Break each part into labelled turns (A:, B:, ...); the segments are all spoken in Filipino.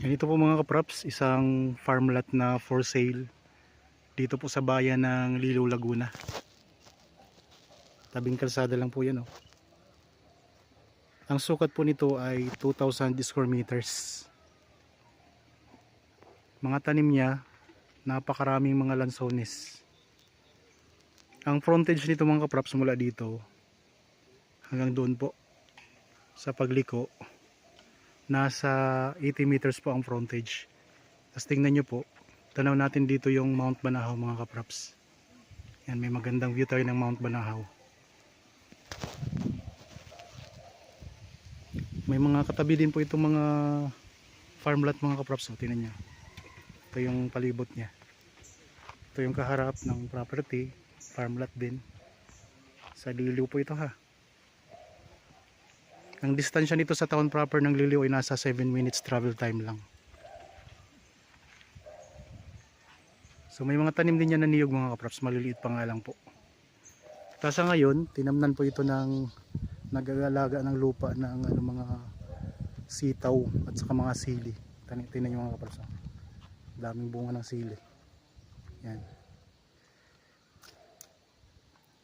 A: Ganito po mga kaprops, isang farm lot na for sale dito po sa bayan ng Lilow, Laguna. Tabing kalsada lang po yan, oh. Ang sukat po nito ay 2,000 square meters. Mga tanim niya, napakaraming mga lansones. Ang frontage nito mga kaprops mula dito hanggang doon po sa pagliko, nasa 80 meters po ang frontage. Tapos tingnan nyo po, tanaw natin dito yung Mount Banahaw mga kaprops. Yan, may magandang view tayo ng Mount Banahaw. May mga katabi din po itong mga farm lot mga kaprops. So, tingnan nyo, ito yung palibot nya, ito yung kaharap ng property, farm lot din. Sa Liliw po ito ha. Ang distansya nito sa town proper ng Liliw ay nasa 7 minutes travel time lang. So may mga tanim din yan na niyog mga kaprops, maliliit pa nga lang po. Tapos ngayon, tinamnan po ito ng nag-aalaga ng lupa ng mga sitaw at saka mga sili. Tinan nyo mga kaprops, daming bunga ng sili. Yan.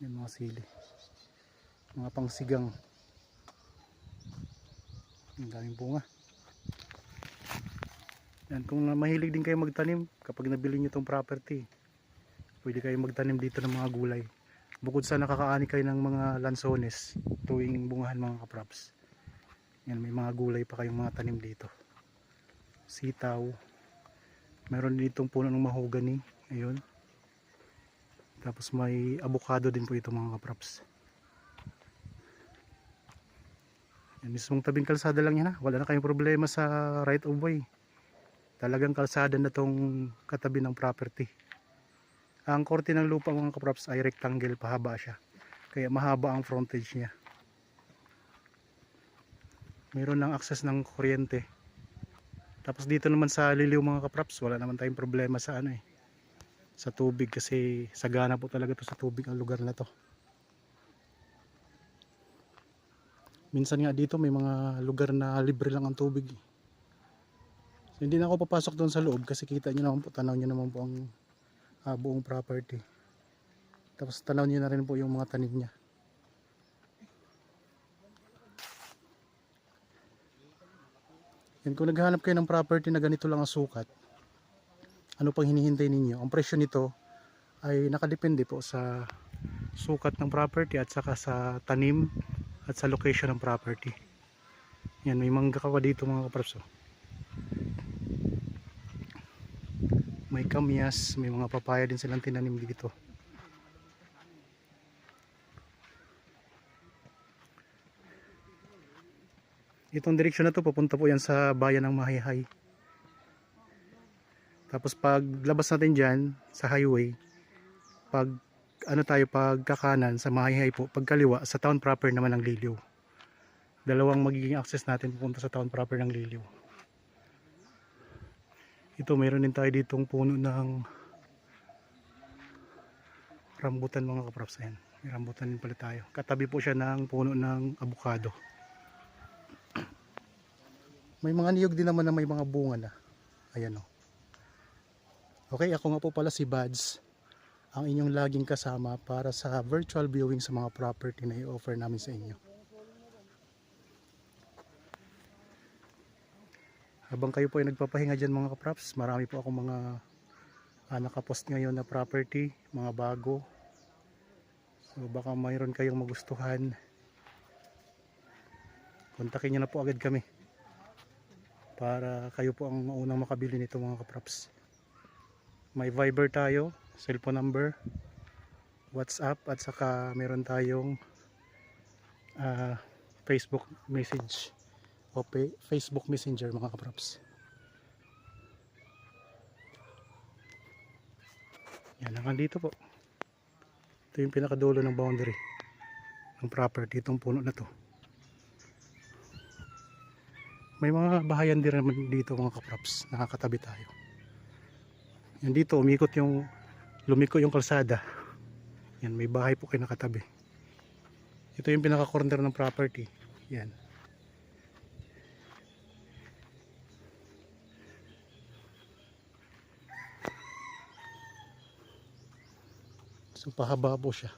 A: Yan mga sili. Mga pangsigang. Ang daming bunga. Yan, kung mahilig din kayo magtanim, kapag nabili nyo itong property, pwede kayo magtanim dito ng mga gulay. Bukod sa nakakaani kayo ng mga lansones tuwing bungahan mga kaprops. Yan, may mga gulay pa kayong mga tanim dito. Sitaw. Meron ditong puno ng mahogany. Ayun. Tapos may avocado din po ito mga kaprops. Yan, mismong tabing kalsada lang yan ha. Wala na kayong problema sa right of way. Talagang kalsada na tong katabi ng property. Ang korte ng lupa mga kaprops ay rectangle, pahaba siya. Kaya mahaba ang frontage niya. Meron ng access ng kuryente. Tapos dito naman sa Liliw mga kaprops, wala naman tayong problema sa sa tubig, kasi sagana po talaga to sa tubig ang lugar na to. Minsan nga dito may mga lugar na libre lang ang tubig. So, hindi na ako papasok doon sa loob kasi kita nyo naman po, tanaw nyo naman po ang buong property. Tapos tanaw nyo na rin po yung mga tanim nya. Yan, kung naghahanap kayo ng property na ganito lang ang sukat, ano pang hinihintay ninyo? Ang presyo nito ay nakadepende po sa sukat ng property at saka sa tanim at sa location ng property. Yan, may mangga ka pa dito mga kaprops. May kamyas, may mga papaya din silang tinanim dito. Itong direksyon na to papunta po yan sa bayan ng Mahihai. Tapos pag labas natin dyan sa highway, pag pag kakanan sa Mahihai po, pag kaliwa sa town proper naman ng Liliw. Dalawang magiging access natin pupunta sa town proper ng Liliw. Ito, mayroon din tayo ditong puno ng rambutan mga kaprops. Ayan, may rambutan din pala tayo. Katabi po siya ng puno ng avocado. May mga niyog din naman na may mga bunga na. Ayan o. Okay, ako nga po pala si Bads, ang inyong laging kasama para sa virtual viewing sa mga property na i-offer namin sa inyo. Habang kayo po ay nagpapahinga dyan mga kaprops, marami po akong mga nakapost ngayon na property, mga bago. So baka mayroon kayong magustuhan, kontakin nyo na po agad kami para kayo po ang unang makabili nito mga kaprops. May Viber tayo, cellphone number, WhatsApp, at saka meron tayong Facebook message o Facebook Messenger mga kaprops. Yan, hanggang dito po. Ito yung pinakadulo ng boundary ng property, itong puno na to. May mga bahayan din naman dito mga kaprops, nakakatabi tayo. Yan, dito lumiko yung kalsada. Yan, may bahay po kayo nakatabi. Ito yung pinaka corner ng property. Yan. So pahaba po siya.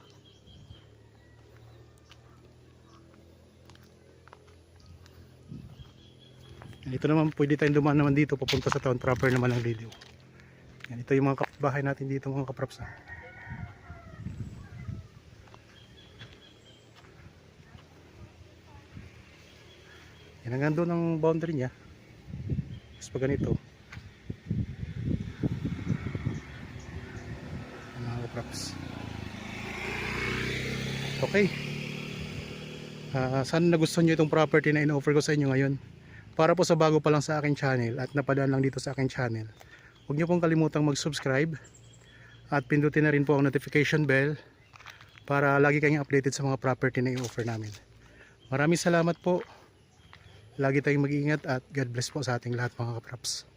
A: Ito naman pwede tayong dumaan naman dito papunta sa town proper naman ng Liliw. Yan, ito yung mga kapitbahay natin dito mga kapraps. Yan hanggang doon ang boundary niya. Tapos pag ganito mga kapraps. Okay. Sana nagustuhan nyo itong property na in-offer ko sa inyo ngayon. Para po sa bago pa lang sa aking channel at napadaan lang dito sa aking channel, huwag nyo pong kalimutang mag-subscribe at pindutin na rin po ang notification bell para lagi kayong updated sa mga property na i-offer namin. Maraming salamat po. Lagi tayong mag-iingat at God bless po sa ating lahat mga kapraps.